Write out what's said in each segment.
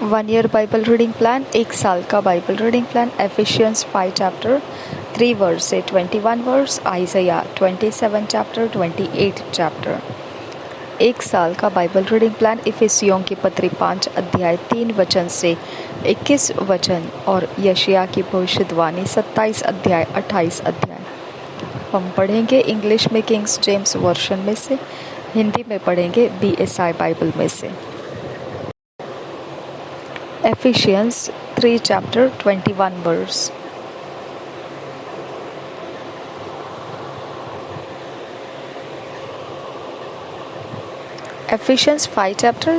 1 year Bible reading plan, 1 साल का Bible reading plan. Ephesians 5 chapter 3 verse से 21 verse, आइज़ाया 27 chapter 28 chapter. 1 साल का बाइबल रीडिंग प्लान, इफिसियों की पत्री 5 अध्याय 3 वचन से 21 वचन और यशायाह की भविष्यवाणी 27 अध्याय 28 अध्याय। हम पढ़ेंगे इंग्लिश में किंग्स जेम्स वर्शन में से, हिंदी में पढ़ेंगे BSI बाइबल में से। Ephesians 3 chapter 21 verse. Ephesians 5 chapter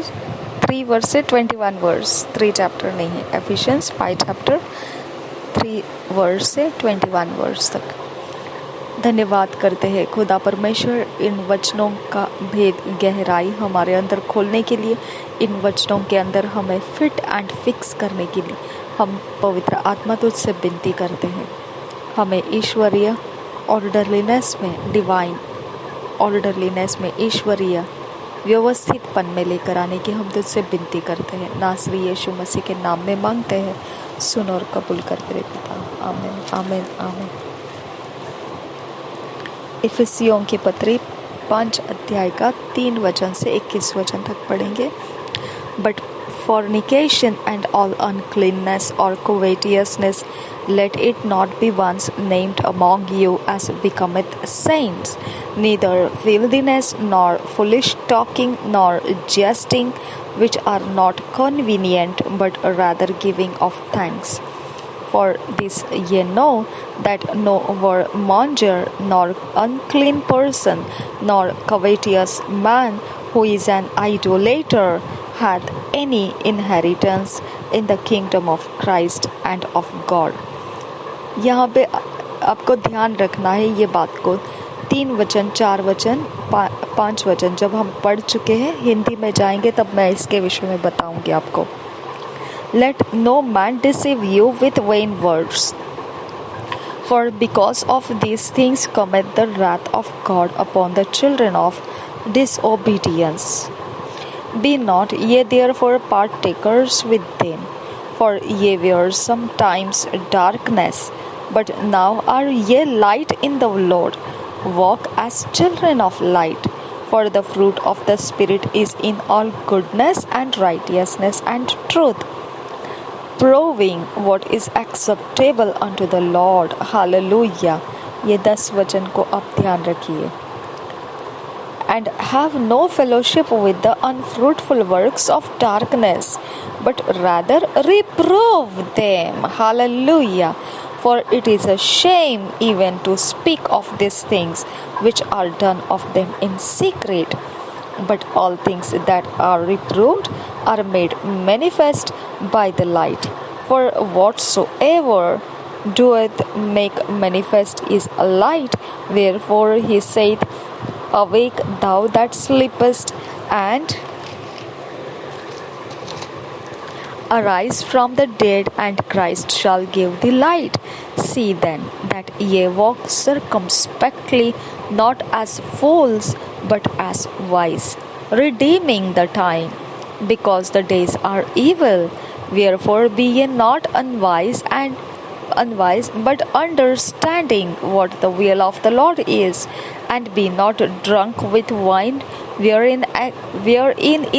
3 verse से 21 verse, 3 chapter नहीं है। Ephesians 5 chapter 3 verse से 21 verse तक। धन्यवाद करते हैं खुदा परमेश्वर इन वचनों का भेद गहराई हमारे अंदर खोलने के लिए, इन वचनों के अंदर हमें फिट एंड फिक्स करने के लिए हम पवित्र आत्मा तुझसे विनती करते हैं। हमें ईश्वरीय ऑर्डरलीनेस में, डिवाइन ऑर्डरलीनेस में, ईश्वरीय व्यवस्थितपन में लेकर आने की हम तुझसे विनती करते हैं। नासरी यीशु मसीह के नाम में मांगते हैं, सुन और कबूल कर तेरे पिता। आमीन आमीन आमीन। इफिसियों की पत्री 5 अध्याय का 3 वचन से 21 वचन तक पढ़ेंगे। But fornication and all uncleanness or covetousness, let it not be once named among you as becometh saints, neither filthiness, nor foolish talking, nor jesting, which are not convenient, but rather giving of thanks. For this ye know, that no whoremonger, nor unclean person, nor covetous man, who is an idolater, hath any inheritance in the kingdom of Christ and of God. यहाँ पे आपको ध्यान रखना है ये बात को। 3 वचन, 4 वचन, 5 वचन जब हम पढ़ चुके हैं, हिंदी में जाएंगे तब मैं इसके विषय में बताऊंगी आपको। Let no man deceive you with vain words, for because of these things cometh the wrath of God upon the children of disobedience. Be not ye therefore partakers with them, for ye were sometimes darkness, but now are ye light in the Lord. Walk as children of light, for the fruit of the Spirit is in all goodness and righteousness and truth, proving what is acceptable unto the Lord. Hallelujah. ये 10 वचन को आप ध्यान रखिए। And have no fellowship with the unfruitful works of darkness, but rather reprove them. Hallelujah. For it is a shame even to speak of these things which are done of them in secret. But all things that are reproved are made manifest by the light. For whatsoever doeth make manifest is a light. Wherefore he saith, Awake thou that sleepest, and arise from the dead, and Christ shall give thee light. See then that ye walk circumspectly, not as fools, but as wise, redeeming the time, because the days are evil. Wherefore be ye not unwise, but understanding what the will of the Lord is, and be not drunk with wine, wherein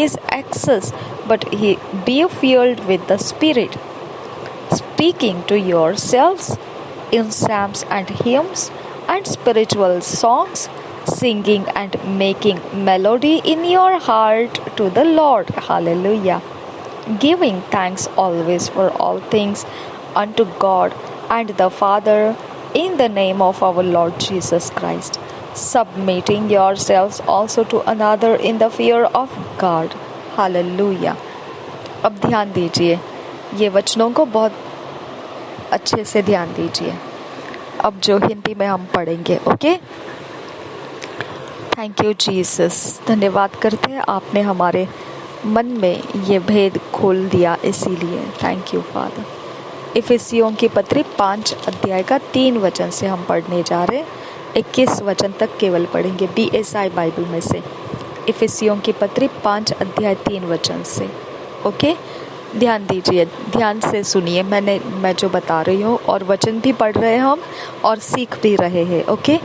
is excess, but be filled with the Spirit, speaking to yourselves in psalms and hymns and spiritual songs, singing and making melody in your heart to the Lord. Hallelujah. Giving thanks always for all things unto God and the Father in the name of our Lord Jesus Christ, submitting yourselves also to another in the fear of God. Hallelujah. अब ध्यान दीजिए, ये वचनों को बहुत अच्छे से ध्यान दीजिए। अब जो हिंदी में हम पढ़ेंगे, ओके? Thank you Jesus. धन्यवाद करते हैं, आपने हमारे मन में ये भेद खोल दिया, इसीलिए थैंक यू फादर। इफिसियों की पत्री 5 अध्याय का 3 वचन से हम पढ़ने जा रहे हैं। 21 वचन तक केवल पढ़ेंगे BSI बाइबल में से। इफिसियों की पत्री 5 अध्याय 3 वचन से, ओके? ध्यान दीजिए, ध्यान से सुनिए, मैं जो बता रही हूँ, और वचन भी पढ़ रहे हैं हम और सीख भी रहे हैं। ओके,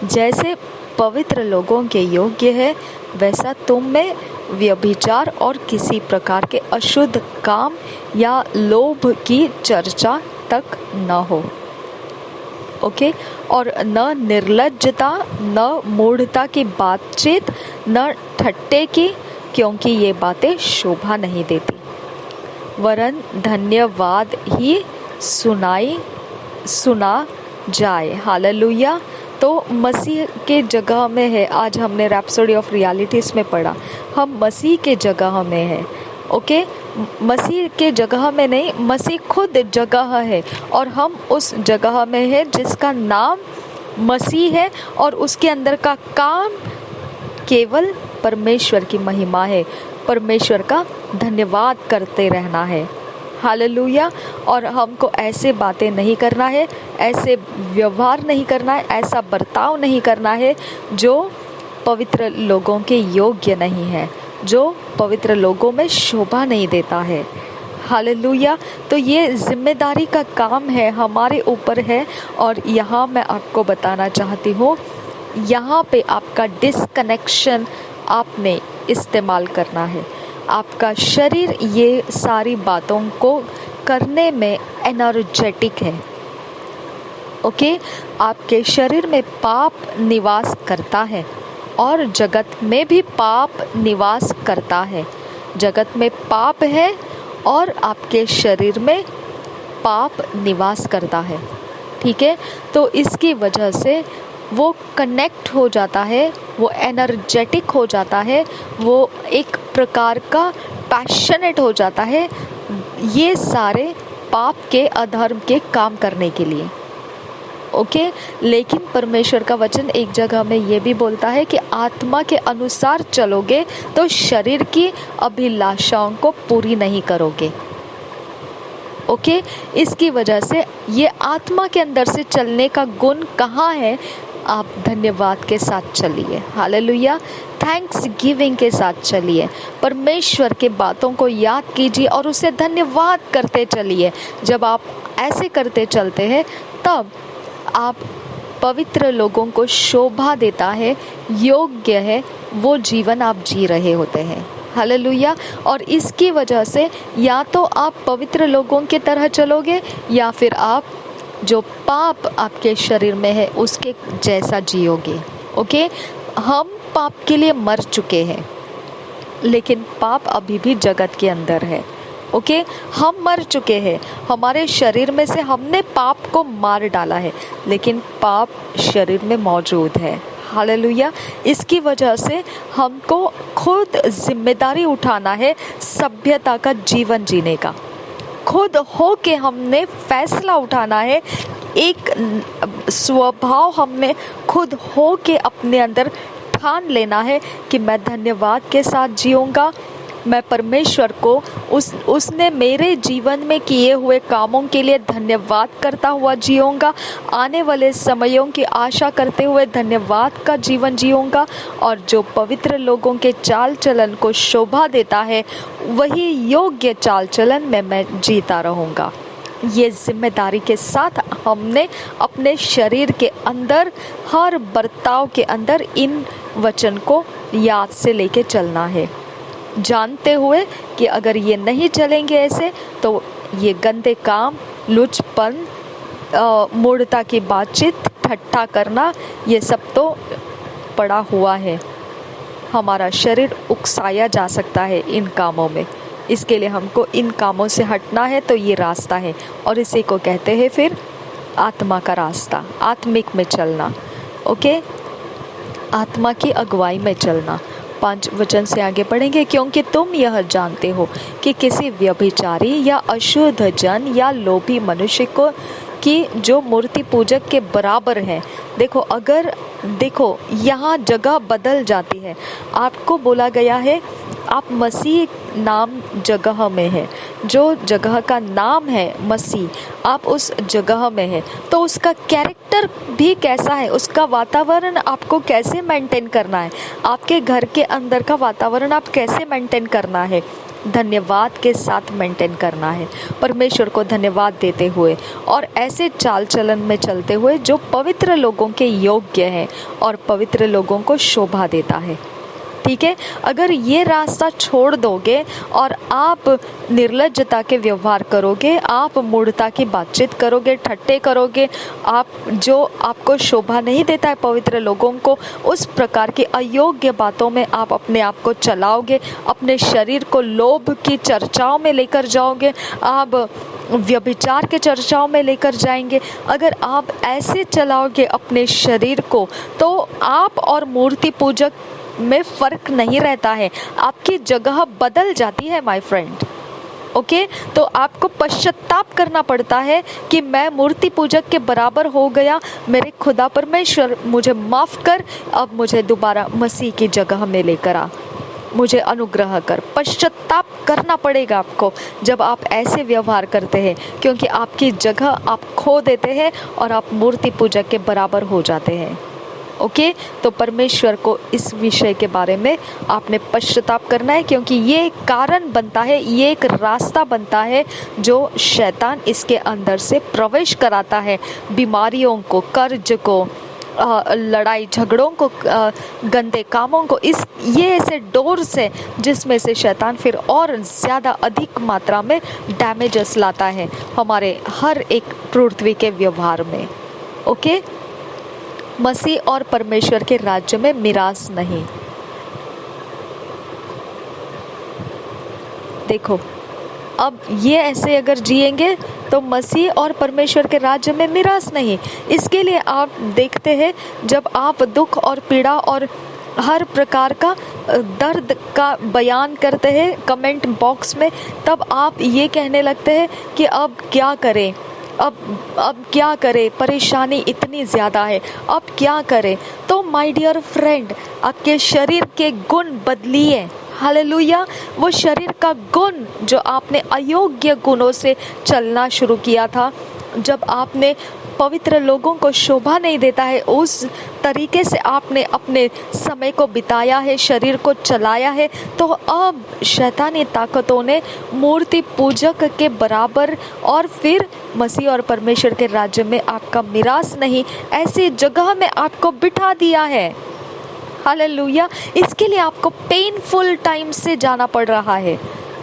जैसे पवित्र लोगों के योग्य है वैसा तुम में व्यभिचार और किसी प्रकार के अशुद्ध काम या लोभ की चर्चा तक न हो। ओके, और न निर्लज्जता, न मूढ़ता की बातचीत, न ठट्टे की, क्योंकि ये बातें शोभा नहीं देती, वरन धन्यवाद ही सुना जाए। हालेलुया। तो मसीह के जगह में है। आज हमने रैप्सोडी ऑफ रियलिटीज में पढ़ा, हम मसीह के जगह में है। ओके, मसीह के जगह में नहीं, मसीह खुद जगह है और हम उस जगह में है जिसका नाम मसीह है, और उसके अंदर का काम केवल परमेश्वर की महिमा है, परमेश्वर का धन्यवाद करते रहना है। हालेलुया। और हमको ऐसे बातें नहीं करना है, ऐसे व्यवहार नहीं करना है, ऐसा बर्ताव नहीं करना है जो पवित्र लोगों के योग्य नहीं है, जो पवित्र लोगों में शोभा नहीं देता है। हालेलुया। तो ये जिम्मेदारी का काम है, हमारे ऊपर है। और यहाँ मैं आपको बताना चाहती हूँ, यहाँ पे आपका डिस्कनेक्शन आपने इस्तेमाल करना है। आपका शरीर ये सारी बातों को करने में एनर्जेटिक है। ओके, आपके शरीर में पाप निवास करता है और जगत में भी पाप निवास करता है। जगत में पाप है और आपके शरीर में पाप निवास करता है। ठीक है, तो इसकी वजह से वो कनेक्ट हो जाता है, वो एनर्जेटिक हो जाता है, वो एक प्रकार का पैशनेट हो जाता है ये सारे पाप के, अधर्म के काम करने के लिए। ओके, लेकिन परमेश्वर का वचन एक जगह में ये भी बोलता है कि आत्मा के अनुसार चलोगे तो शरीर की अभिलाषाओं को पूरी नहीं करोगे। ओके, इसकी वजह से ये आत्मा के अंदर से चलने का गुण कहाँ है? आप धन्यवाद के साथ चलिए। हालेलुया। थैंक्स गिविंग के साथ चलिए, परमेश्वर के बातों को याद कीजिए और उसे धन्यवाद करते चलिए। जब आप ऐसे करते चलते हैं तब आप पवित्र लोगों को शोभा देता है, योग्य है वो जीवन आप जी रहे होते हैं। हालेलुया। और इसकी वजह से या तो आप पवित्र लोगों की तरह चलोगे या फिर आप जो पाप आपके शरीर में है उसके जैसा जियोगे। ओके, हम पाप के लिए मर चुके हैं, लेकिन पाप अभी भी जगत के अंदर है। ओके, हम मर चुके हैं, हमारे शरीर में से हमने पाप को मार डाला है, लेकिन पाप शरीर में मौजूद है। हालेलुया। इसकी वजह से हमको खुद जिम्मेदारी उठाना है सभ्यता का जीवन जीने का। खुद हो के हमने फैसला उठाना है, एक स्वभाव हमने खुद हो के अपने अंदर ठान लेना है कि मैं धन्यवाद के साथ जीऊँगा। मैं परमेश्वर को उसने मेरे जीवन में किए हुए कामों के लिए धन्यवाद करता हुआ जीऊँगा। आने वाले समयों की आशा करते हुए धन्यवाद का जीवन जीऊँगा। और जो पवित्र लोगों के चाल चलन को शोभा देता है वही योग्य चाल चलन में मैं जीता रहूँगा। ये जिम्मेदारी के साथ हमने अपने शरीर के अंदर हर बर्ताव के अंदर इन वचन को याद से लेके चलना है, जानते हुए कि अगर ये नहीं चलेंगे ऐसे तो ये गंदे काम, लुचपन, मूढ़ता की बातचीत, ठट्ठा करना, ये सब तो पड़ा हुआ है। हमारा शरीर उकसाया जा सकता है इन कामों में, इसके लिए हमको इन कामों से हटना है। तो ये रास्ता है और इसी को कहते हैं फिर आत्मा का रास्ता, आत्मिक में चलना। ओके, आत्मा की अगुवाई में चलना। 5 वचन से आगे पढ़ेंगे। क्योंकि तुम यह जानते हो कि किसी व्यभिचारी या अशुद्ध जन या लोभी मनुष्य को कि जो मूर्ति पूजक के बराबर है। देखो यहाँ जगह बदल जाती है। आपको बोला गया है आप मसीह नाम जगह में है, जो जगह का नाम है मसीह, आप उस जगह में है तो उसका कैरेक्टर भी कैसा है, उसका वातावरण आपको कैसे मेंटेन करना है, आपके घर के अंदर का वातावरण आप कैसे मेंटेन करना है, धन्यवाद के साथ मेंटेन करना है, परमेश्वर को धन्यवाद देते हुए और ऐसे चाल चलन में चलते हुए जो पवित्र लोगों के योग्य है और पवित्र लोगों को शोभा देता है। ठीक है, अगर ये रास्ता छोड़ दोगे और आप निर्लज्जता के व्यवहार करोगे, आप मूढ़ता की बातचीत करोगे, ठट्टे करोगे, आप जो आपको शोभा नहीं देता है पवित्र लोगों को, उस प्रकार की अयोग्य बातों में आप अपने आप को चलाओगे, अपने शरीर को लोभ की चर्चाओं में लेकर जाओगे, आप व्यभिचार के चर्चाओं में लेकर जाएंगे, अगर आप ऐसे चलाओगे अपने शरीर को, तो आप और मूर्ति पूजक में फर्क नहीं रहता है, आपकी जगह बदल जाती है माय फ्रेंड। ओके, तो आपको पश्चाताप करना पड़ता है कि मैं मूर्ति पूजक के बराबर हो गया, मेरे खुदा परमेश्वर मुझे माफ़ कर, अब मुझे दोबारा मसीह की जगह में लेकर आ, मुझे अनुग्रह कर। पश्चाताप करना पड़ेगा आपको जब आप ऐसे व्यवहार करते हैं, क्योंकि आपकी जगह आप खो देते हैं और आप मूर्ति पूजक के बराबर हो जाते हैं। ओके, तो परमेश्वर को इस विषय के बारे में आपने पश्चाताप करना है, क्योंकि ये एक कारण बनता है, ये एक रास्ता बनता है जो शैतान इसके अंदर से प्रवेश कराता है, बीमारियों को, कर्ज को, लड़ाई झगड़ों को, गंदे कामों को, ये ऐसे डोर्स है जिसमें से शैतान फिर और ज़्यादा अधिक मात्रा में डैमेजेस लाता है हमारे हर एक पृथ्वी के व्यवहार में। ओके, मसीह और परमेश्वर के राज्य में मिरास नहीं। देखो, अब ये ऐसे अगर जिएंगे तो मसीह और परमेश्वर के राज्य में मिरास नहीं। इसके लिए आप देखते हैं, जब आप दुख और पीड़ा और हर प्रकार का दर्द का बयान करते हैं कमेंट बॉक्स में, तब आप ये कहने लगते हैं कि अब क्या करें, अब क्या करें, परेशानी इतनी ज़्यादा है, अब क्या करें। तो माय डियर फ्रेंड, आपके शरीर के गुण बदलिए। हालेलुया, वो शरीर का गुण जो आपने अयोग्य गुणों से चलना शुरू किया था, जब आपने पवित्र लोगों को शोभा नहीं देता है, उस तरीके से आपने अपने समय को बिताया है, शरीर को चलाया है, तो अब शैतानी ताकतों ने मूर्ति पूजक के बराबर और फिर मसीह और परमेश्वर के राज्य में आपका मिरास नहीं, ऐसी जगह में आपको बिठा दिया है। हालेलुया, इसके लिए आपको पेनफुल टाइम से जाना पड़ रहा है।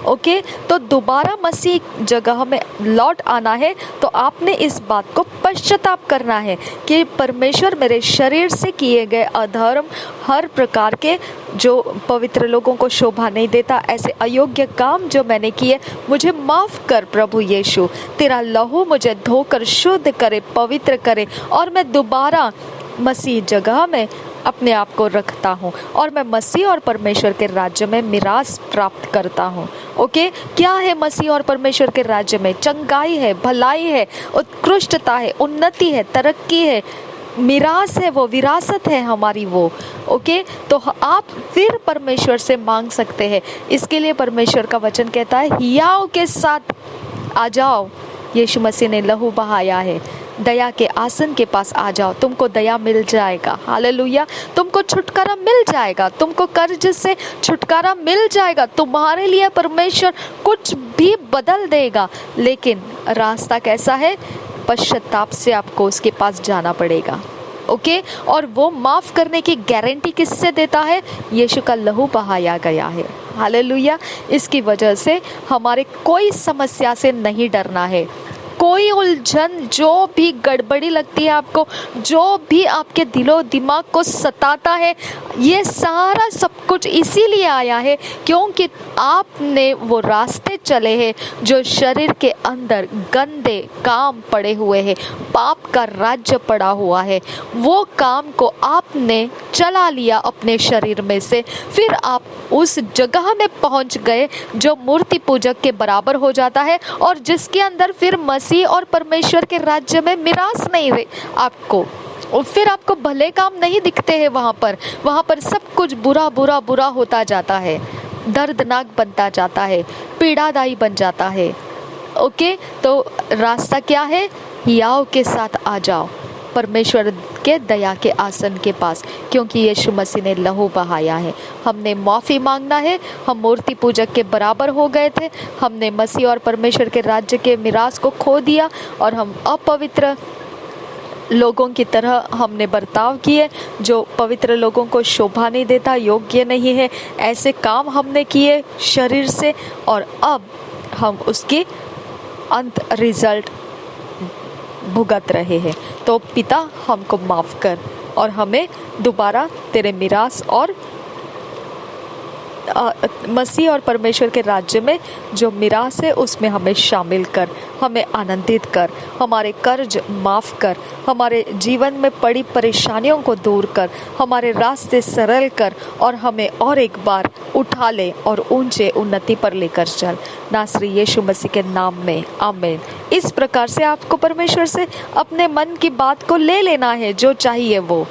ओके, तो दोबारा मसीह जगह में लौट आना है, तो आपने इस बात को पश्चाताप करना है कि परमेश्वर मेरे शरीर से किए गए अधर्म, हर प्रकार के जो पवित्र लोगों को शोभा नहीं देता, ऐसे अयोग्य काम जो मैंने किए, मुझे माफ़ कर प्रभु यीशु। तेरा लहू मुझे धोकर शुद्ध करे, पवित्र करे, और मैं दोबारा मसीह जगह में अपने आप को रखता हूँ और मैं मसीह और परमेश्वर के राज्य में मिरास प्राप्त करता हूँ। ओके, क्या है मसीह और परमेश्वर के राज्य में? चंगाई है, भलाई है, उत्कृष्टता है, उन्नति है, तरक्की है, मिरास है, वो विरासत है हमारी वो। ओके, तो आप फिर परमेश्वर से मांग सकते हैं। इसके लिए परमेश्वर का वचन कहता है, हियाव के साथ आ जाओ। यीशु मसीह ने लहू बहाया है, दया के आसन के पास आ जाओ, तुमको दया मिल जाएगा। हालेलुया, तुमको छुटकारा मिल जाएगा, तुमको कर्ज से छुटकारा मिल जाएगा, तुम्हारे लिए परमेश्वर कुछ भी बदल देगा। लेकिन रास्ता कैसा है? पश्चाताप से आपको उसके पास जाना पड़ेगा। ओके, और वो माफ़ करने की गारंटी किससे देता है? यीशु का लहू बहाया गया है। हालेलुया, इसकी वजह से हमारे कोई समस्या से नहीं डरना है। कोई उलझन, जो भी गड़बड़ी लगती है आपको, जो भी आपके दिलो दिमाग को सताता है, ये सारा सब कुछ इसीलिए आया है क्योंकि आपने वो रास्ते चले हैं जो शरीर के अंदर गंदे काम पड़े हुए हैं, पाप का राज्य पड़ा हुआ है। वो काम को आपने चला लिया अपने शरीर में से, फिर आप उस जगह में पहुंच गए जो मूर्ति पूजक के बराबर हो जाता है और जिसके अंदर फिर मसीह और परमेश्वर के राज्य में मिरास नहीं रहे आपको, और फिर आपको भले काम नहीं दिखते हैं। वहाँ पर सब कुछ बुरा बुरा बुरा होता जाता है, दर्दनाक बनता जाता है, पीड़ादायी बन जाता है। ओके, तो रास्ता क्या है? हियाव के साथ आ जाओ, परमेश्वर के दया के आसन के पास, क्योंकि यीशु मसीह ने लहू बहाया है। हमने माफ़ी मांगना है। हम मूर्ति पूजक के बराबर हो गए थे। हमने मसीह और परमेश्वर के राज्य के मिरास को खो दिया और हम अपवित्र लोगों की तरह हमने बर्ताव किए, जो पवित्र लोगों को शोभा नहीं देता, योग्य नहीं है। ऐसे काम हमने किए शरीर से, और अब हम उसकी अंत रिजल्ट भुगत रहे हैं। तो पिता, हमको माफ़ कर और हमें दोबारा तेरे मिरास और मसीह और परमेश्वर के राज्य में जो मिरास है उसमें हमें शामिल कर, हमें आनंदित कर, हमारे कर्ज माफ़ कर, हमारे जीवन में पड़ी परेशानियों को दूर कर, हमारे रास्ते सरल कर और हमें और एक बार उठा ले और ऊंचे उन्नति पर लेकर चल। नासरी यीशु मसीह के नाम में, आमीन। इस प्रकार से आपको परमेश्वर से अपने मन की बात को ले लेना है, जो चाहिए वो,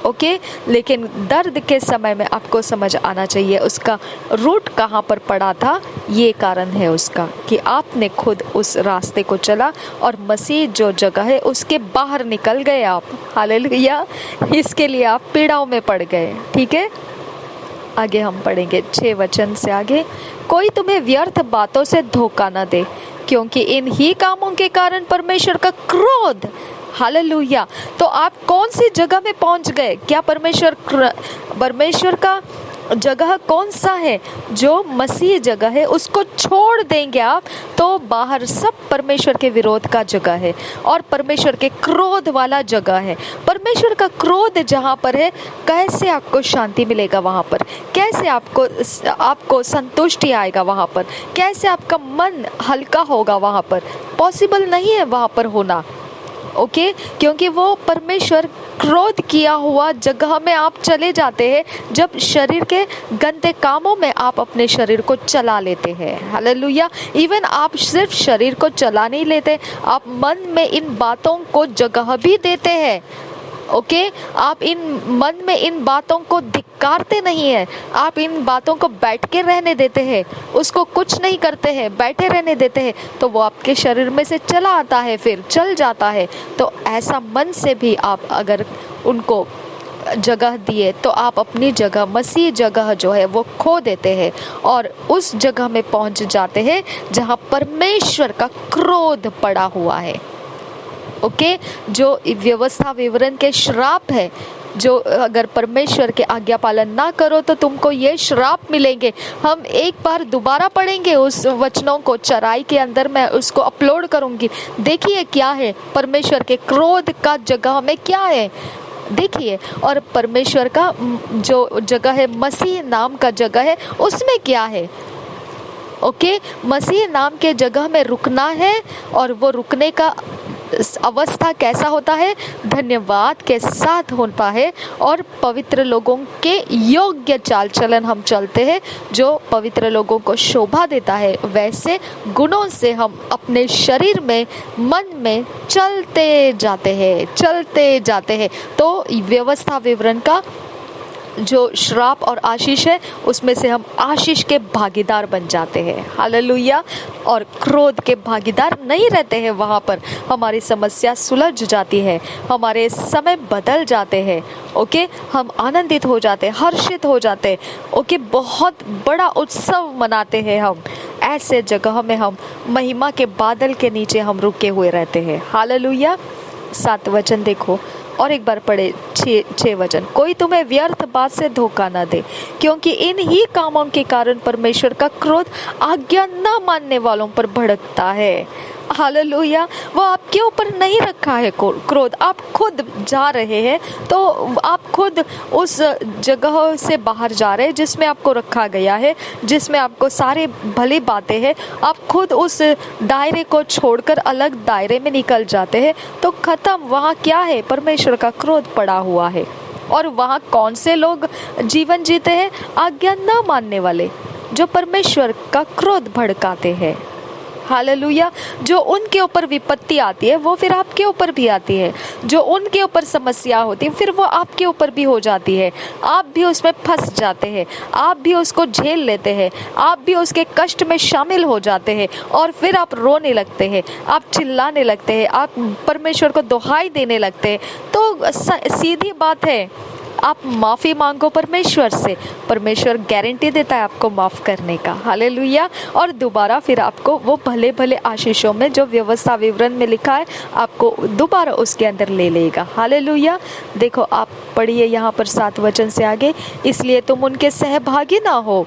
ओके। लेकिन दर्द के समय में आपको समझ आना चाहिए उसका रूट कहाँ पर पड़ा था। ये कारण है उसका कि आपने खुद उस रास्ते को चला और मसीह जो जगह है उसके बाहर निकल गए आप। हालेलुया। इसके लिए आप पीड़ाओं में पड़ गए। ठीक है, आगे हम पढ़ेंगे 6 वचन से आगे। कोई तुम्हें व्यर्थ बातों से धोखा न दे, क्योंकि इन ही कामों के कारण परमेश्वर का क्रोध, हालेलुया। तो आप कौन सी जगह में पहुंच गए? क्या परमेश्वर का जगह कौन सा है? जो मसीह जगह है उसको छोड़ देंगे आप तो बाहर सब परमेश्वर के विरोध का जगह है और परमेश्वर के क्रोध वाला जगह है। परमेश्वर का क्रोध जहाँ पर है, कैसे आपको शांति मिलेगा वहाँ पर? कैसे आपको संतुष्टि आएगा वहाँ पर? कैसे आपका मन हल्का होगा वहाँ पर? पॉसिबल नहीं है वहाँ पर होना, ओके। क्योंकि वो परमेश्वर क्रोध किया हुआ जगह में आप चले जाते हैं जब शरीर के गंदे कामों में आप अपने शरीर को चला लेते हैं। हालेलुया। इवन आप सिर्फ शरीर को चला नहीं लेते, आप मन में इन बातों को जगह भी देते हैं, ओके। आप इन मन में इन बातों को धिक्कारते नहीं है, आप इन बातों को बैठ के रहने देते हैं, उसको कुछ नहीं करते हैं, बैठे रहने देते हैं, तो वो आपके शरीर में से चला आता है, फिर चल जाता है। तो ऐसा मन से भी आप अगर उनको जगह दिए तो आप अपनी जगह, मसीह जगह जो है वो खो देते हैं और उस जगह में पहुंच जाते हैं जहां परमेश्वर का क्रोध पड़ा हुआ है, ओके। जो व्यवस्था विवरण के श्राप है, जो अगर परमेश्वर के आज्ञा पालन ना करो तो तुमको ये श्राप मिलेंगे। हम एक बार दोबारा पढ़ेंगे उस वचनों को, चराई के अंदर मैं उसको अपलोड करूंगी। देखिए क्या है परमेश्वर के क्रोध का जगह में क्या है, देखिए। और परमेश्वर का जो जगह है, मसीह नाम का जगह है, उसमें क्या है, ओके। मसीह नाम के जगह में रुकना है और वो रुकने का अवस्था कैसा होता है? धन्यवाद के साथ होता है और पवित्र लोगों के योग्य चाल चलन हम चलते हैं, जो पवित्र लोगों को शोभा देता है। वैसे गुणों से हम अपने शरीर में, मन में चलते जाते हैं। तो व्यवस्था विवरण का जो श्राप और आशीष है उसमें से हम आशीष के भागीदार बन जाते हैं। हालेलुया। और क्रोध के भागीदार नहीं रहते हैं। वहाँ पर हमारी समस्या सुलझ जाती है, हमारे समय बदल जाते हैं, ओके। हम आनंदित हो जाते हैं, हर्षित हो जाते हैं, ओके। बहुत बड़ा उत्सव मनाते हैं हम। ऐसे जगह में हम महिमा के बादल के नीचे हम रुके हुए रहते हैं। हालेलुया। 7 वचन देखो और एक बार पढ़े 6 वचन। कोई तुम्हें व्यर्थ बात से धोखा न दे, क्योंकि इन ही कामों के कारण परमेश्वर का क्रोध आज्ञा न मानने वालों पर भड़कता है। हालेलुया। वो आपके ऊपर नहीं रखा है क्रोध, आप खुद जा रहे हैं, तो आप खुद उस जगह से बाहर जा रहे हैं जिसमें आपको रखा गया है, जिसमें आपको सारे भली बातें हैं। आप खुद उस दायरे को छोड़कर अलग दायरे में निकल जाते हैं, तो खत्म। वहाँ क्या है? परमेश्वर का क्रोध पड़ा हुआ है। और वहाँ कौन से लोग जीवन जीते हैं? आज्ञा न मानने वाले, जो परमेश्वर का क्रोध भड़काते हैं। हालेलुया। जो उनके ऊपर विपत्ति आती है वो फिर आपके ऊपर भी आती है, जो उनके ऊपर समस्या होती है फिर वो आपके ऊपर भी हो जाती है। आप भी उसमें फंस जाते हैं, आप भी उसको झेल लेते हैं, आप भी उसके कष्ट में शामिल हो जाते हैं और फिर आप रोने लगते हैं, आप चिल्लाने लगते हैं, आप परमेश्वर को दुहाई देने लगते हैं। तो सीधी बात है, आप माफ़ी मांगो परमेश्वर से, परमेश्वर गारंटी देता है आपको माफ़ करने का। हालेलुया। और दोबारा फिर आपको वो भले भले आशीषों में जो व्यवस्था विवरण में लिखा है आपको दोबारा उसके अंदर ले लेगा। हालेलुया। देखो आप पढ़िए यहाँ पर 7 वचन से आगे, इसलिए तुम उनके सहभागी ना हो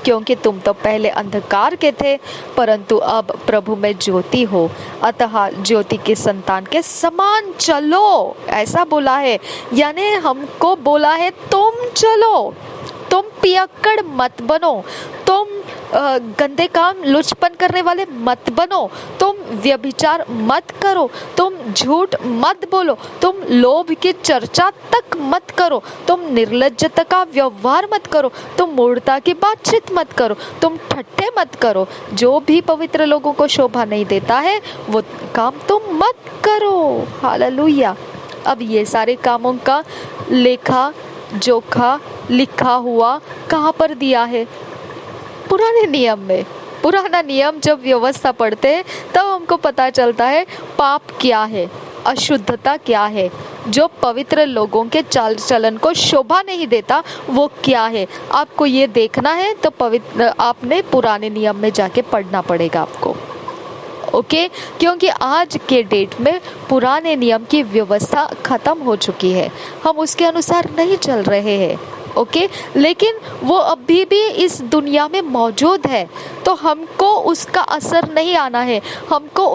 क्योंकि तुम तो पहले अंधकार के थे परंतु अब प्रभु में ज्योति हो, अतः ज्योति की संतान के समान चलो, ऐसा बोला है। यानी हमको बोला है तुम चलो, तुम पियक्कड़ मत बनो, तुम गंदे काम लुचपन करने वाले मत बनो, तुम व्यभिचार मत करो, तुम झूठ मत बोलो, तुम लोभ की चर्चा तक मत करो, तुम निर्लज्जता का व्यवहार मत करो, तुम मूढ़ता की बातचीत मत करो, तुम ठट्ठे मत करो, जो भी पवित्र लोगों को शोभा नहीं देता है वो काम तुम मत करो। हालेलुया। अब ये सारे कामों का लेखा जोखा लिखा हुआ कहाँ पर दिया है? पुराने नियम में। पुराना नियम जब व्यवस्था पढ़ते हैं तब हमको पता चलता है पाप क्या है, अशुद्धता क्या है, जो पवित्र लोगों के चाल चलन को शोभा नहीं देता वो क्या है। आपको ये देखना है तो आपने पुराने नियम में जाके पढ़ना पड़ेगा आपको। ओके, क्योंकि आज के डेट में पुराने नियम की व्यवस्था खत्म हो चुकी है, हम उसके अनुसार नहीं चल रहे हैं। ओके, लेकिन वो अभी भी इस दुनिया में मौजूद है, तो हमको उसका असर नहीं आना है, हमको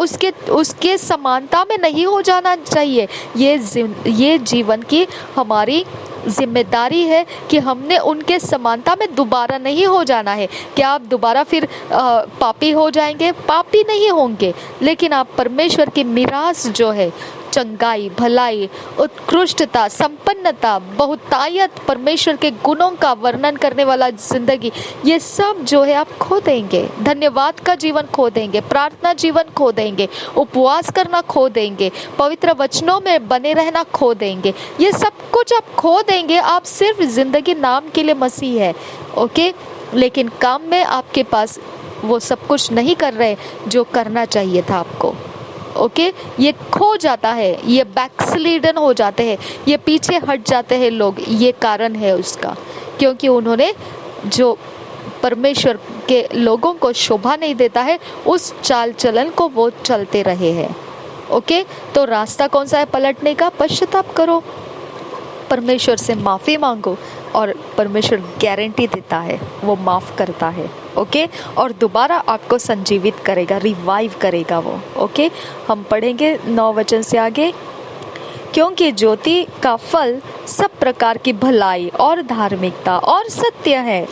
उसके समानता में नहीं हो जाना चाहिए। ये जीवन की हमारी जिम्मेदारी है कि हमने उनके समानता में दोबारा नहीं हो जाना है। क्या आप दोबारा फिर पापी हो जाएंगे? पापी नहीं होंगे, लेकिन आप परमेश्वर की मिरास जो है, चंगाई, भलाई, उत्कृष्टता, संपन्नता, बहुतायत, परमेश्वर के गुणों का वर्णन करने वाला जिंदगी, ये सब जो है आप खो देंगे। धन्यवाद का जीवन खो देंगे, प्रार्थना जीवन खो देंगे, उपवास करना खो देंगे, पवित्र वचनों में बने रहना खो देंगे, ये सब कुछ आप खो देंगे। आप सिर्फ जिंदगी नाम के लिए मसीह है, ओके, लेकिन काम में आपके पास वो सब कुछ नहीं कर रहे जो करना चाहिए था आपको। ओके, ये खो जाता है, ये बैकस्लीडन हो जाते हैं, ये पीछे हट जाते हैं लोग। ये कारण है उसका, क्योंकि उन्होंने जो परमेश्वर के लोगों को शोभा नहीं देता है उस चाल चलन को वो चलते रहे हैं। ओके, तो रास्ता कौन सा है पलटने का? पश्चाताप करो, परमेश्वर से माफ़ी मांगो और परमेश्वर गारंटी देता है, वो माफ़ करता है। ओके, और दोबारा आपको संजीवित करेगा, रिवाइव करेगा वो। ओके, हम पढ़ेंगे 9 वचन से आगे। क्योंकि ज्योति का फल सब प्रकार की भलाई और धार्मिकता और सत्य है,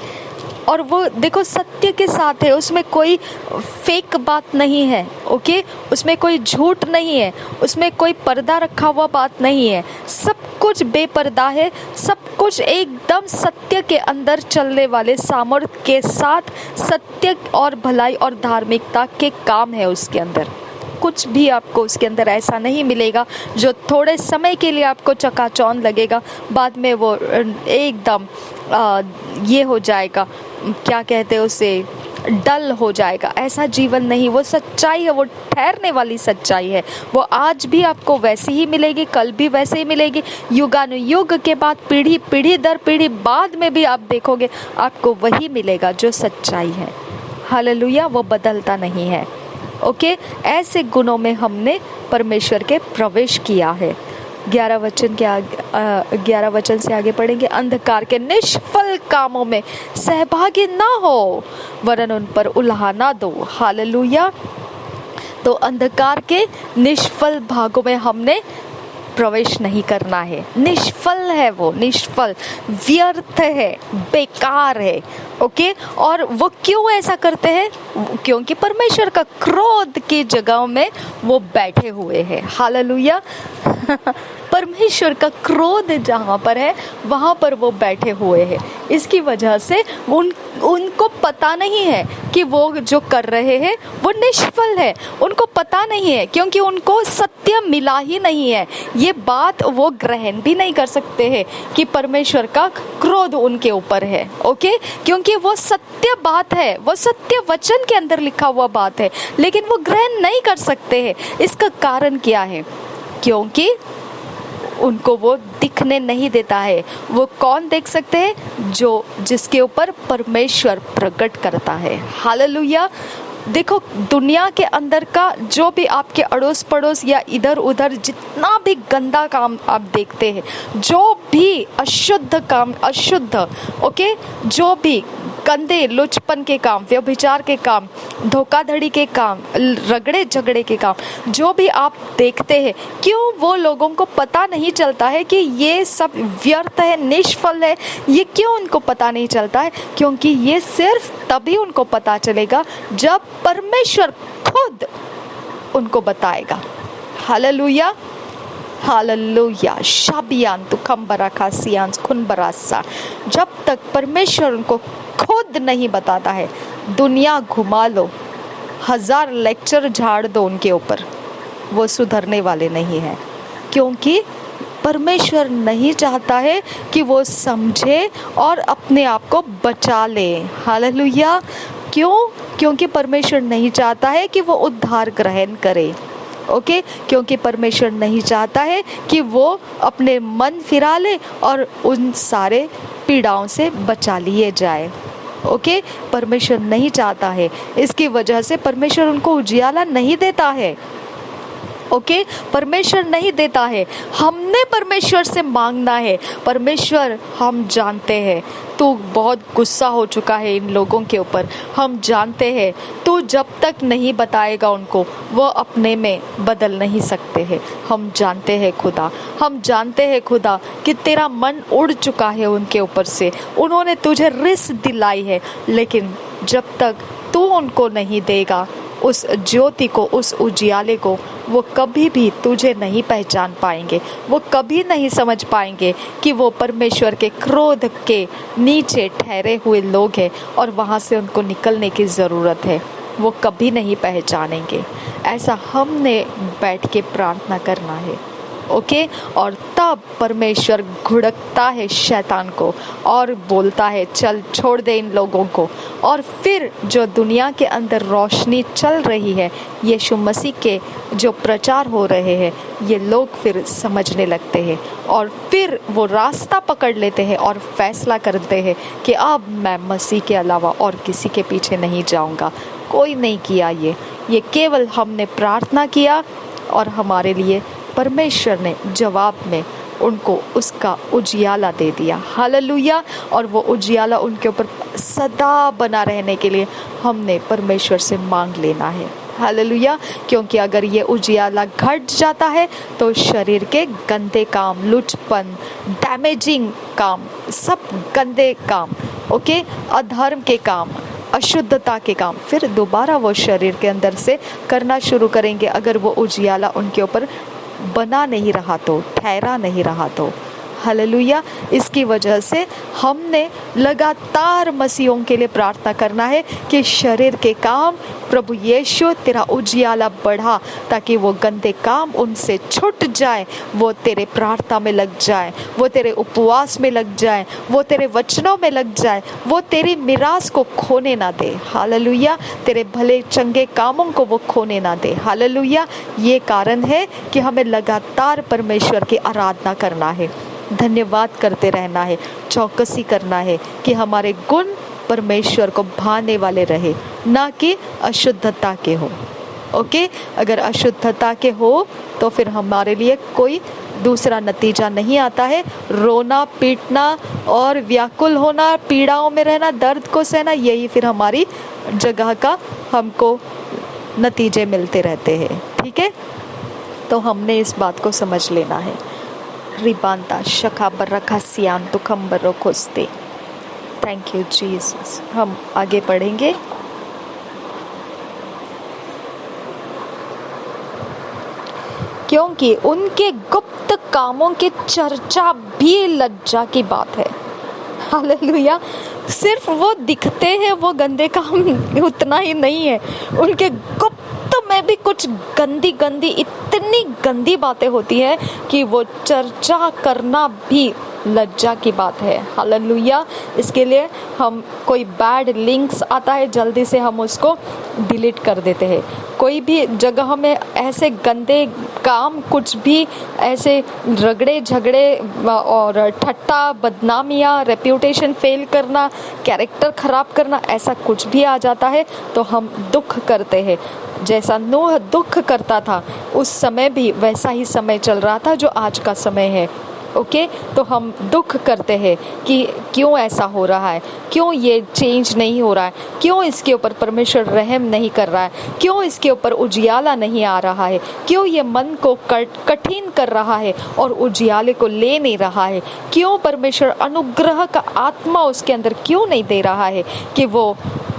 और वो देखो सत्य के साथ है, उसमें कोई फेक बात नहीं है। ओके, उसमें कोई झूठ नहीं है, उसमें कोई पर्दा रखा हुआ बात नहीं है, सब कुछ बेपर्दा है, सब कुछ एकदम सत्य के अंदर चलने वाले सामर्थ्य के साथ सत्य और भलाई और धार्मिकता के काम है उसके अंदर। कुछ भी आपको उसके अंदर ऐसा नहीं मिलेगा जो थोड़े समय के लिए आपको चकाचौंध लगेगा, बाद में वो एकदम ये हो जाएगा, क्या कहते हैं उसे, डल हो जाएगा। ऐसा जीवन नहीं, वो सच्चाई है, वो ठहरने वाली सच्चाई है। वो आज भी आपको वैसी ही मिलेगी, कल भी वैसे ही मिलेगी, युगानुयुग के बाद पीढ़ी पीढ़ी दर पीढ़ी बाद में भी आप देखोगे आपको वही मिलेगा जो सच्चाई है। हालेलुया, वो बदलता नहीं है। ओके, ऐसे गुणों में हमने परमेश्वर के प्रवेश किया है। 11 वचन से आगे पढ़ेंगे। अंधकार के निष्फल कामों में सहभागी ना हो, वरन उन पर उल्हा ना दो। हालेलुया। तो अंधकार के निष्फल भागों में हमने प्रवेश नहीं करना है। निष्फल है वो, निष्फल, व्यर्थ है, बेकार है। ओके, और वो क्यों ऐसा करते हैं? क्योंकि परमेश्वर का क्रोध की जगह में वो बैठे हुए हैं। हालेलुया। परमेश्वर का क्रोध जहाँ पर है वहाँ पर वो बैठे हुए हैं। इसकी वजह से उनको पता नहीं है कि वो जो कर रहे हैं वो निष्फल है। उनको पता नहीं है क्योंकि उनको सत्य मिला ही नहीं है। ये बात वो ग्रहण भी नहीं कर सकते हैं कि परमेश्वर का क्रोध उनके ऊपर है। ओके, क्योंकि वो सत्य बात है, वो सत्य वचन के अंदर लिखा हुआ बात है, लेकिन वो ग्रहण नहीं कर सकते हैं। इसका कारण क्या है? क्योंकि उनको वो दिखने नहीं देता है। वो कौन देख सकते हैं? जिसके ऊपर परमेश्वर प्रकट करता है। हालेलुया। देखो, दुनिया के अंदर का जो भी आपके अड़ोस पड़ोस या इधर उधर जितना भी गंदा काम आप देखते हैं, जो भी अशुद्ध काम, अशुद्ध, ओके, जो भी गंदे लुचपन के काम, व्यभिचार के काम, धोखाधड़ी के काम, रगड़े झगड़े के काम, जो भी आप देखते हैं, क्यों वो लोगों को पता नहीं चलता है कि ये सब व्यर्थ है, निष्फल है? ये क्यों उनको पता नहीं चलता है? क्योंकि ये सिर्फ तभी उनको पता चलेगा जब परमेश्वर खुद उनको बताएगा। Hallelujah, hallelujah. शाबियान तुखम्बरा खासियान खुनबरासा। जब तक परमेश्वर उनको खुद नहीं बताता है, दुनिया घुमा लो, 1000 लेक्चर झाड़ दो उनके ऊपर, वो सुधरने वाले नहीं हैं। क्योंकि परमेश्वर नहीं चाहता है कि वो समझे और अपने आप को बचा ले। हालेलुया। क्यों? क्योंकि परमेश्वर नहीं चाहता है कि वो उद्धार ग्रहण करे। ओके, क्योंकि परमेश्वर नहीं चाहता है कि वो अपने मन फिरा ले और उन सारे पीड़ाओं से बचा लिए जाए। ओके, परमेश्वर नहीं चाहता है। इसकी वजह से परमेश्वर उनको उजियाला नहीं देता है। ओके, परमेश्वर नहीं देता है। हमने परमेश्वर से मांगना है। परमेश्वर, हम जानते हैं तू बहुत गुस्सा हो चुका है इन लोगों के ऊपर। हम जानते हैं तू जब तक नहीं बताएगा उनको, वो अपने में बदल नहीं सकते हैं। हम जानते हैं खुदा, हम जानते हैं खुदा कि तेरा मन उड़ चुका है उनके ऊपर से। उन्होंने तुझे रिस दिलाई है, लेकिन जब तक तू उनको नहीं देगा उस ज्योति को, उस उजियाले को, वो कभी भी तुझे नहीं पहचान पाएंगे। वो कभी नहीं समझ पाएंगे कि वो परमेश्वर के क्रोध के नीचे ठहरे हुए लोग हैं और वहाँ से उनको निकलने की ज़रूरत है। वो कभी नहीं पहचानेंगे। ऐसा हमने बैठ के प्रार्थना करना है। ओके, और तब परमेश्वर घुड़कता है शैतान को और बोलता है चल छोड़ दे इन लोगों को। और फिर जो दुनिया के अंदर रोशनी चल रही है, यीशु मसीह के जो प्रचार हो रहे हैं, ये लोग फिर समझने लगते हैं और फिर वो रास्ता पकड़ लेते हैं और फैसला करते हैं कि अब मैं मसीह के अलावा और किसी के पीछे नहीं जाऊंगा। कोई नहीं किया ये केवल हमने प्रार्थना किया और हमारे लिए परमेश्वर ने जवाब में उनको उसका उजियाला दे दिया। हालेलुया। और वो उजियाला उनके ऊपर सदा बना रहने के लिए हमने परमेश्वर से मांग लेना है। हालेलुया। क्योंकि अगर ये उजियाला घट जाता है तो शरीर के गंदे काम, लुचपन, डैमेजिंग काम, सब गंदे काम, ओके, अधर्म के काम, अशुद्धता के काम फिर दोबारा वो शरीर के अंदर से करना शुरू करेंगे, अगर वो उजियाला उनके ऊपर बना नहीं रहा तो, ठहरा नहीं रहा तो। हालेलुया। इसकी वजह से हमने लगातार मसीहों के लिए प्रार्थना करना है कि शरीर के काम, प्रभु यीशु तेरा उजियाला बढ़ा ताकि वो गंदे काम उनसे छूट जाए, वो तेरे प्रार्थना में लग जाए, वो तेरे उपवास में लग जाए, वो तेरे वचनों में लग जाए, वो तेरी मिरास को खोने ना दे। हालेलुया। तेरे भले चंगे कामों को वो खोने ना दे। हालेलुया। ये कारण है कि हमें लगातार परमेश्वर की आराधना करना है, धन्यवाद करते रहना है, चौकसी करना है कि हमारे गुण परमेश्वर को भाने वाले रहे, ना कि अशुद्धता के हो। ओके, अगर अशुद्धता के हो तो फिर हमारे लिए कोई दूसरा नतीजा नहीं आता है। रोना, पीटना और व्याकुल होना, पीड़ाओं में रहना, दर्द को सहना, यही फिर हमारी जगह का हमको नतीजे मिलते रहते हैं। ठीक है, तो हमने इस बात को समझ लेना है। रिबांता शखा बरखा सियान तुखम्बरो खोस्ते। Thank you Jesus. हम आगे पढ़ेंगे। क्योंकि उनके गुप्त कामों की चर्चा भी लज्जा की बात है। हालेलुया। सिर्फ वो दिखते हैं वो गंदे काम, उतना ही नहीं है, उनके गुप्त में भी कुछ गंदी गंदी, इतनी गंदी बातें होती है कि वो चर्चा करना भी लज्जा की बात है। हालेलुया। इसके लिए हम कोई बैड लिंक्स आता है जल्दी से हम उसको डिलीट कर देते हैं। कोई भी जगह में ऐसे गंदे काम, कुछ भी ऐसे रगड़े झगड़े और ठट्टा, बदनामियाँ, रेप्यूटेशन फेल करना, कैरेक्टर खराब करना, ऐसा कुछ भी आ जाता है तो हम दुख करते हैं। जैसा नूह दुख करता था उस समय भी वैसा ही समय चल रहा था जो आज का समय है। ओके, तो हम दुख करते हैं कि क्यों ऐसा हो रहा है, क्यों ये चेंज नहीं हो रहा है, क्यों इसके ऊपर परमेश्वर रहम नहीं कर रहा है, क्यों इसके ऊपर उजियाला नहीं आ रहा है, क्यों ये मन को कठिन कर रहा है और उजियाले को ले नहीं रहा है, क्यों परमेश्वर अनुग्रह का आत्मा उसके अंदर क्यों नहीं दे रहा है कि वो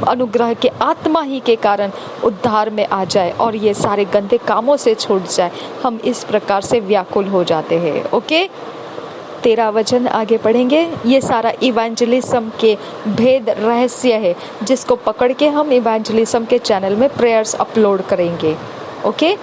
अनुग्रह के आत्मा ही के कारण उद्धार में आ जाए और ये सारे गंदे कामों से छूट जाए। हम इस प्रकार से व्याकुल हो जाते हैं। ओके, 13 वचन आगे पढ़ेंगे। ये सारा इवेंजलिज्म के भेद रहस्य है जिसको पकड़ के हम इवेंजलिज्म के चैनल में प्रेयर्स अपलोड करेंगे। ओके,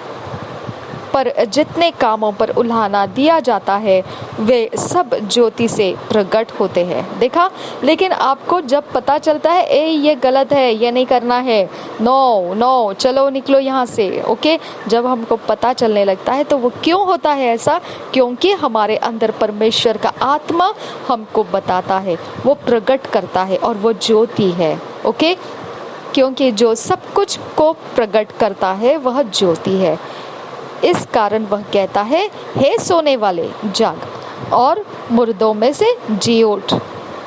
पर जितने कामों पर उल्हाना दिया जाता है वे सब ज्योति से प्रकट होते हैं। देखा, लेकिन आपको जब पता चलता है ए ये गलत है, ये नहीं करना है, नो नो चलो निकलो यहाँ से। ओके, जब हमको पता चलने लगता है तो वो क्यों होता है ऐसा? क्योंकि हमारे अंदर परमेश्वर का आत्मा हमको बताता है, वो प्रकट करता है और वो ज्योति है। ओके, क्योंकि जो सब कुछ को प्रकट करता है वह ज्योति है। इस कारण वह कहता है, हे सोने वाले जाग और मुर्दों में से जी उठ,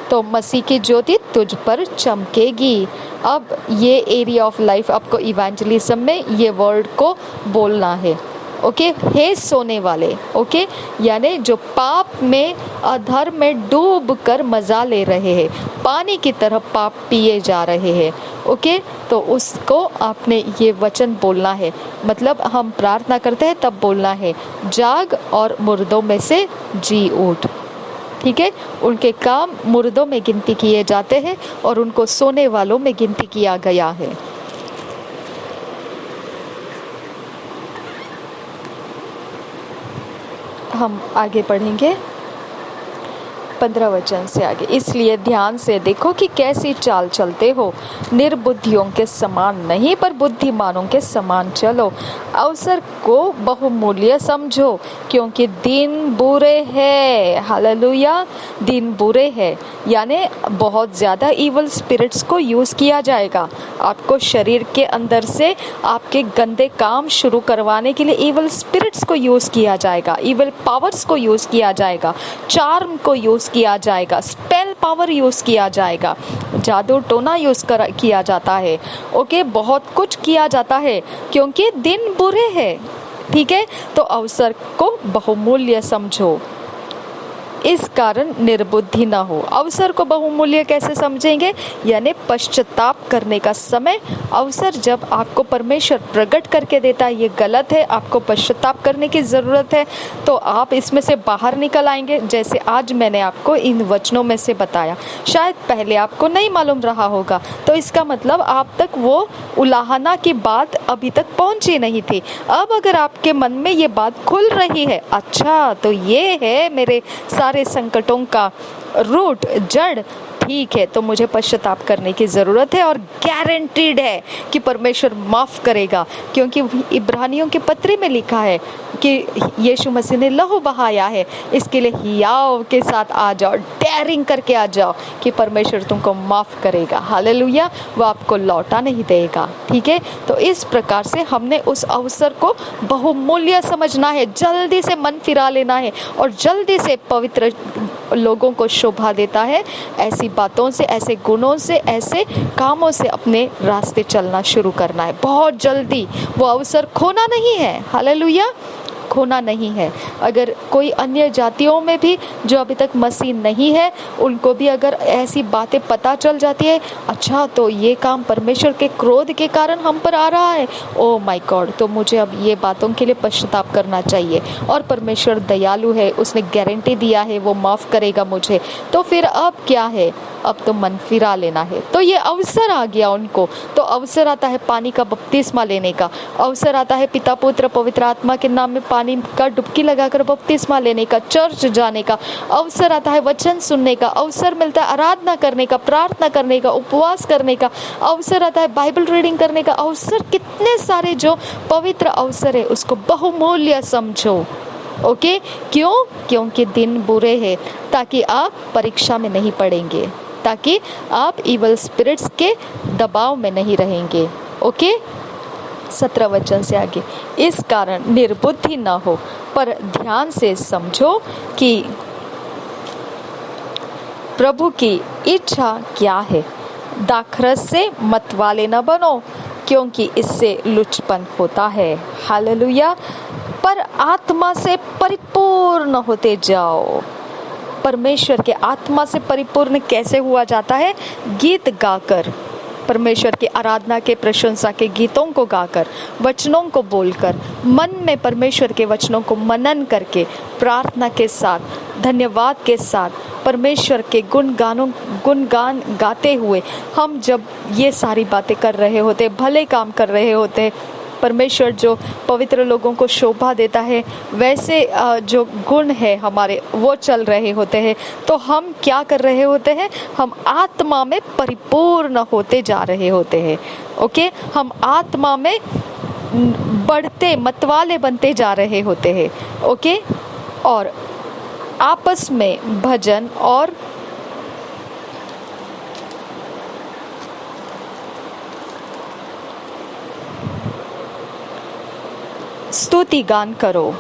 तो मसीह की ज्योति तुझ पर चमकेगी। अब ये एरिया ऑफ लाइफ आपको इवेंजलिज्म में ये वर्ड को बोलना है। ओके, हे सोने वाले। ओके, यानी जो पाप में, अधर्म में डूब कर मजा ले रहे हैं, पानी की तरह पाप पिए जा रहे हैं। ओके, तो उसको आपने ये वचन बोलना है। मतलब हम प्रार्थना करते हैं तब बोलना है, जाग और मुर्दों में से जी उठ। ठीक है, उनके काम मुर्दों में गिनती किए जाते हैं और उनको सोने वालों में गिनती किया गया है। हम आगे पढ़ेंगे 15 वचन से आगे। इसलिए ध्यान से देखो कि कैसी चाल चलते हो, निर्बुद्धियों के समान नहीं पर बुद्धिमानों के समान चलो, अवसर को बहुमूल्य समझो क्योंकि दिन बुरे हैं। हालेलुया, दिन बुरे हैं, यानी बहुत ज़्यादा इवल स्पिरिट्स को यूज़ किया जाएगा। आपको शरीर के अंदर से आपके गंदे काम शुरू करवाने के लिए इवल स्पिरिट्स को यूज़ किया जाएगा, इवल पावर्स को यूज़ किया जाएगा, चार्म को यूज़ किया जाएगा, स्पेल पावर यूज़ किया जाएगा, जादू टोना यूज़ किया जाता है। ओके, बहुत कुछ किया जाता है क्योंकि दिन बुरे हैं। ठीक है, तो अवसर को बहुमूल्य समझो, इस कारण निर्बुद्धि ना हो। अवसर को बहुमूल्य कैसे समझेंगे? यानी पश्चाताप करने का समय, अवसर जब आपको परमेश्वर प्रकट करके देता है ये गलत है, आपको पश्चाताप करने की ज़रूरत है, तो आप इसमें से बाहर निकल आएंगे। जैसे आज मैंने आपको इन वचनों में से बताया, शायद पहले आपको नहीं मालूम रहा होगा, तो इसका मतलब आप तक वो उलाहना की बात अभी तक पहुंची नहीं थी। अब अगर आपके मन में ये बात खुल रही है, अच्छा तो ये है मेरे सारे संकटों का रूट, जड़, ठीक है, तो मुझे पश्चाताप करने की ज़रूरत है और गारंटीड है कि परमेश्वर माफ़ करेगा, क्योंकि इब्रानियों के पत्री में लिखा है कि यीशु मसीह ने लहू बहाया है। इसके लिए हियाव के साथ आ जाओ, डेयरिंग करके आ जाओ कि परमेश्वर तुमको माफ़ करेगा। हालेलुया, वो आपको लौटा नहीं देगा। ठीक है, तो इस प्रकार से हमने उस अवसर को बहुमूल्य समझना है, जल्दी से मन फिरा लेना है और जल्दी से पवित्र लोगों को शोभा देता है ऐसी बातों से, ऐसे गुणों से, ऐसे कामों से अपने रास्ते चलना शुरू करना है। बहुत जल्दी वो अवसर खोना नहीं है। हालेलुया, खोना नहीं है। अगर कोई अन्य जातियों में भी जो अभी तक मसीह नहीं है, उनको भी अगर ऐसी बातें पता चल जाती है, अच्छा तो ये काम परमेश्वर के क्रोध के कारण हम पर आ रहा है, ओ माय गॉड, तो मुझे अब ये बातों के लिए पश्चाताप करना चाहिए। और परमेश्वर दयालु है, उसने गारंटी दिया है वो माफ़ करेगा मुझे, तो फिर अब क्या है, अब तो मन फिरा लेना है। तो ये अवसर आ गया उनको, तो अवसर आता है पानी का बपतिस्मा लेने का, अवसर आता है पिता पुत्र पवित्र आत्मा के नाम में पानी का डुबकी लगाकर बपतिस्मा लेने का, चर्च जाने का अवसर आता है, वचन सुनने का अवसर मिलता है, आराधना करने का, प्रार्थना करने का, उपवास करने का अवसर आता है, बाइबल रीडिंग करने का अवसर। कितने सारे जो पवित्र अवसर है उसको बहुमूल्य समझो। ओके, क्यों? क्योंकि दिन बुरे हैं, ताकि आप परीक्षा में नहीं पड़ेंगे, ताकि आप इवल स्पिरिट्स के दबाव में नहीं रहेंगे। ओके, 17 वचन से आगे, इस कारण निर्बुद्धि न हो, पर ध्यान से समझो कि प्रभु की इच्छा क्या है। दाखरस से मतवाले न बनो, क्योंकि इससे लुचपन होता है। हालेलुया। पर आत्मा से परिपूर्ण होते जाओ। परमेश्वर के आत्मा से परिपूर्ण कैसे हुआ जाता है? गीत गाकर, परमेश्वर की आराधना के प्रशंसा के गीतों को गाकर, वचनों को बोलकर, मन में परमेश्वर के वचनों को मनन करके, प्रार्थना के साथ, धन्यवाद के साथ, परमेश्वर के गुणगान गाते हुए हम जब ये सारी बातें कर रहे होते, भले काम कर रहे होते, परमेश्वर जो पवित्र लोगों को शोभा देता है वैसे जो गुण है हमारे वो चल रहे होते हैं, तो हम क्या कर रहे होते हैं? हम आत्मा में परिपूर्ण होते जा रहे होते हैं। ओके, हम आत्मा में बढ़ते मतवाले बनते जा रहे होते हैं। ओके, और आपस में भजन और स्तुति गान करो,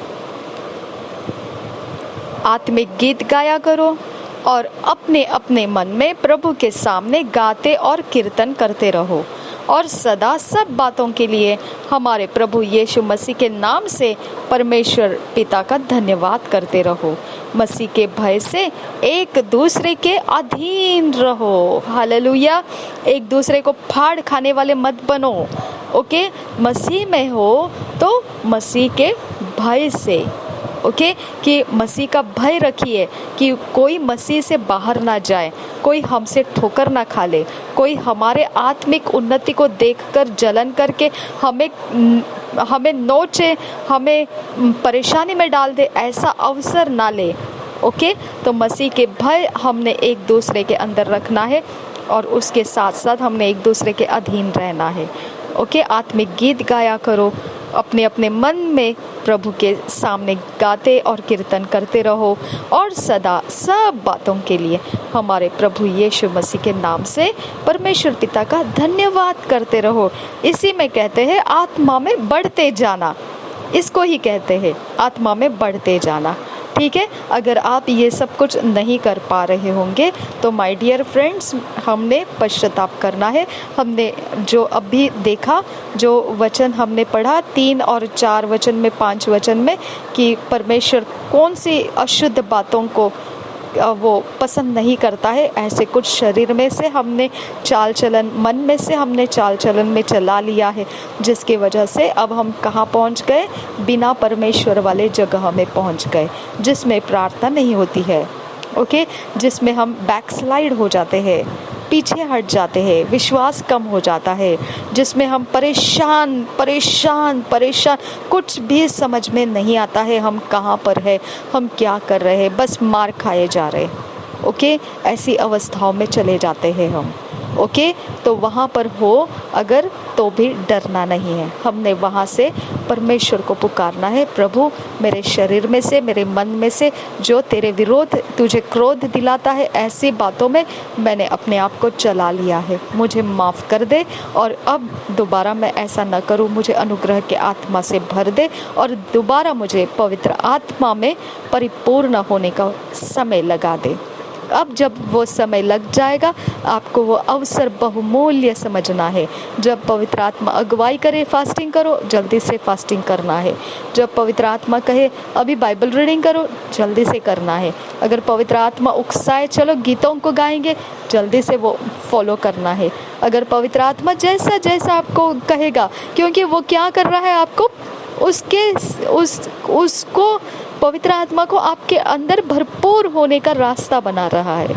आत्मिक गीत गाया करो और अपने अपने मन में प्रभु के सामने गाते और कीर्तन करते रहो, और सदा सब बातों के लिए हमारे प्रभु यीशु मसीह के नाम से परमेश्वर पिता का धन्यवाद करते रहो। मसीह के भय से एक दूसरे के अधीन रहो। हालेलुया। एक दूसरे को फाड़ खाने वाले मत बनो। ओके, मसीह में हो तो मसीह के भय से, ओके, कि मसीह का भय रखिए कि कोई मसीह से बाहर ना जाए, कोई हमसे ठोकर ना खा ले, कोई हमारे आत्मिक उन्नति को देखकर जलन करके हमें नोचे, हमें परेशानी में डाल दे, ऐसा अवसर ना ले। ओके, तो मसीह के भय हमने एक दूसरे के अंदर रखना है और उसके साथ साथ हमने एक दूसरे के अधीन रहना है। ओके, आत्मिक गीत गाया करो, अपने अपने मन में प्रभु के सामने गाते और कीर्तन करते रहो, और सदा सब बातों के लिए हमारे प्रभु यीशु मसीह के नाम से परमेश्वर पिता का धन्यवाद करते रहो। इसी में कहते हैं आत्मा में बढ़ते जाना, इसको ही कहते हैं आत्मा में बढ़ते जाना। ठीक है, अगर आप ये सब कुछ नहीं कर पा रहे होंगे तो माय डियर फ्रेंड्स, हमने पश्चाताप करना है। हमने जो अभी देखा, जो वचन हमने पढ़ा 3 और 4 वचन में, 5 वचन में, कि परमेश्वर कौन सी अशुद्ध बातों को वो पसंद नहीं करता है, ऐसे कुछ शरीर में से हमने चाल चलन, मन में से हमने चाल चलन में चला लिया है, जिसकी वजह से अब हम कहाँ पहुँच गए? बिना परमेश्वर वाले जगह में पहुँच गए, जिसमें प्रार्थना नहीं होती है। ओके, जिसमें हम बैकस्लाइड हो जाते हैं, पीछे हट जाते हैं, विश्वास कम हो जाता है, जिसमें हम परेशान, कुछ भी समझ में नहीं आता है हम कहाँ पर है, हम क्या कर रहे हैं, बस मार खाए जा रहे। ओके, ऐसी अवस्थाओं में चले जाते हैं हम। ओके, तो वहाँ पर हो अगर तो भी डरना नहीं है, हमने वहाँ से परमेश्वर को पुकारना है, प्रभु मेरे शरीर में से, मेरे मन में से जो तेरे विरोध, तुझे क्रोध दिलाता है, ऐसी बातों में मैंने अपने आप को चला लिया है, मुझे माफ़ कर दे और अब दोबारा मैं ऐसा न करूँ, मुझे अनुग्रह के आत्मा से भर दे और दोबारा मुझे पवित्र आत्मा में परिपूर्ण होने का समय लगा दे। अब जब वो समय लग जाएगा, आपको वो अवसर बहुमूल्य समझना है। जब पवित्र आत्मा अगुवाई करे फास्टिंग करो, जल्दी से फास्टिंग करना है। जब पवित्र आत्मा कहे अभी बाइबल रीडिंग करो, जल्दी से करना है। अगर पवित्र आत्मा उकसाए चलो गीतों को गाएंगे, जल्दी से वो फॉलो करना है। अगर पवित्र आत्मा जैसा जैसा आपको कहेगा, क्योंकि वो क्या कर रहा है, आपको उसको पवित्र आत्मा को आपके अंदर भरपूर होने का रास्ता बना रहा है।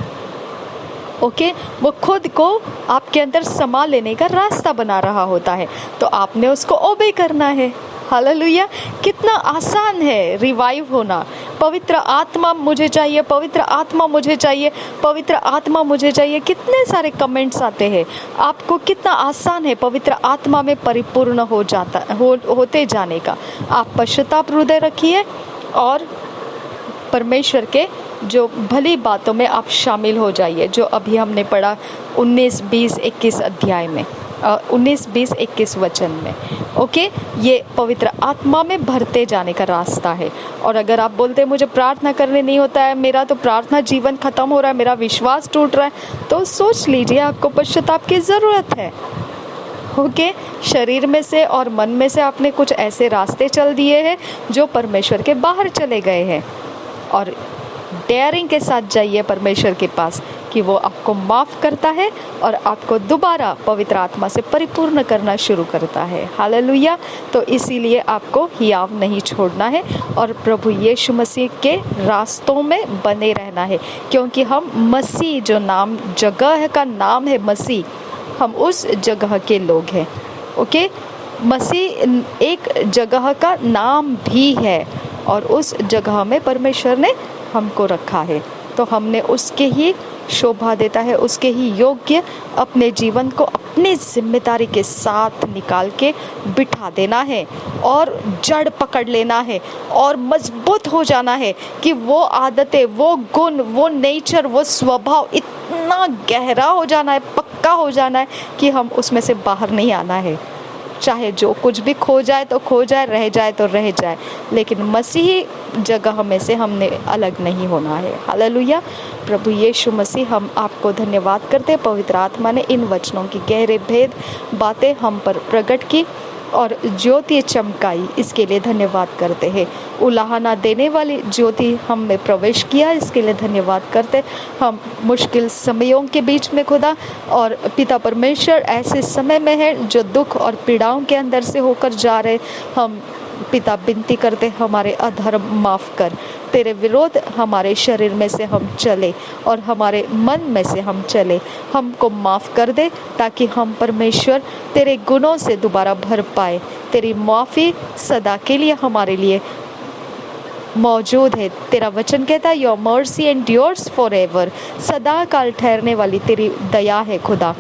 ओके, वो खुद को आपके अंदर समा लेने का रास्ता बना रहा होता है, तो आपने उसको ओबे करना है। हालेलुया, कितना आसान है रिवाइव होना। पवित्र आत्मा मुझे चाहिए, पवित्र आत्मा मुझे चाहिए, पवित्र आत्मा मुझे चाहिए, कितने सारे कमेंट्स आते हैं। आपको कितना आसान है पवित्र आत्मा में परिपूर्ण होते जाने का। आप पश्चाताप हृदय रखिए और परमेश्वर के जो भली बातों में आप शामिल हो जाइए, जो अभी हमने पढ़ा 19, 20, 21 अध्याय में, 19, 20, 21 वचन में। ओके, ये पवित्र आत्मा में भरते जाने का रास्ता है। और अगर आप बोलते हैं मुझे प्रार्थना करने नहीं होता है, मेरा तो प्रार्थना जीवन खत्म हो रहा है, मेरा विश्वास टूट रहा है, तो सोच लीजिए आपको पश्चाताप की ज़रूरत है। ओके, शरीर में से और मन में से आपने कुछ ऐसे रास्ते चल दिए हैं जो परमेश्वर के बाहर चले गए हैं। और डेयरिंग के साथ जाइए परमेश्वर के पास कि वो आपको माफ़ करता है और आपको दोबारा पवित्र आत्मा से परिपूर्ण करना शुरू करता है। हालेलुया। तो इसीलिए आपको हियाव नहीं छोड़ना है और प्रभु यीशु मसीह के रास्तों में बने रहना है, क्योंकि हम मसीह, जो नाम जगह का नाम है मसीह, हम उस जगह के लोग हैं। ओके, मसीह एक जगह का नाम भी है और उस जगह में परमेश्वर ने हमको रखा है, तो हमने उसके ही शोभा देता है, उसके ही योग्य अपने जीवन को अपनी जिम्मेदारी के साथ निकाल के बिठा देना है और जड़ पकड़ लेना है और मजबूत हो जाना है कि वो आदतें, वो गुण, वो नेचर, वो स्वभाव इतना गहरा हो जाना है, पक्का हो जाना है कि हम उसमें से बाहर नहीं आना है। चाहे जो कुछ भी खो जाए तो खो जाए, रह जाए तो रह जाए, लेकिन मसीही जगह में से हमने अलग नहीं होना है। हालेलुया। प्रभु यीशु मसीह, हम आपको धन्यवाद करते हैं। पवित्र आत्मा ने इन वचनों की गहरे भेद बातें हम पर प्रकट की और ज्योति चमकाई, इसके लिए धन्यवाद करते हैं। उलाहना देने वाली ज्योति हम में प्रवेश किया, इसके लिए धन्यवाद करते। हम मुश्किल समयों के बीच में खुदा और पिता परमेश्वर ऐसे समय में है जो दुख और पीड़ाओं के अंदर से होकर जा रहे, हम पिता विनती करते हमारे अधर्म माफ़ कर, तेरे विरोध हमारे शरीर में से हम चले और हमारे मन में से हम चले, हमको माफ़ कर दे ताकि हम परमेश्वर तेरे गुणों से दोबारा भर पाए। तेरी माफ़ी सदा के लिए हमारे लिए मौजूद है। तेरा वचन कहता है योर मर्सी एंड्योर्स फॉरएवर, सदा काल ठहरने वाली तेरी दया है खुदा।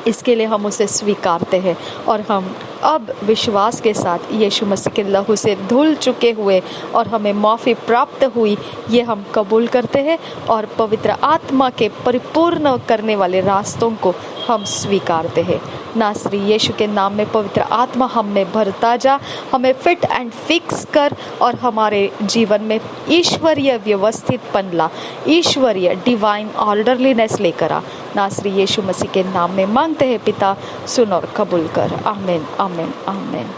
इसके लिए हम उसे स्वीकारते हैं और हम अब विश्वास के साथ यीशु मसीह के लहू से धुल चुके हुए और हमें माफ़ी प्राप्त हुई, ये हम कबूल करते हैं और पवित्र आत्मा के परिपूर्ण करने वाले रास्तों को हम स्वीकारते हैं। नासरी यीशु के नाम में पवित्र आत्मा हम में भरता जा, हमें फिट एंड फिक्स कर और हमारे जीवन में ईश्वरीय व्यवस्थितपन ला, ईश्वरीय डिवाइन ऑर्डरलीनेस लेकर आ। नासरी यीशु मसीह के नाम में मांगते हैं पिता, सुन और कबूल कर। आमीन, आमीन, आमीन।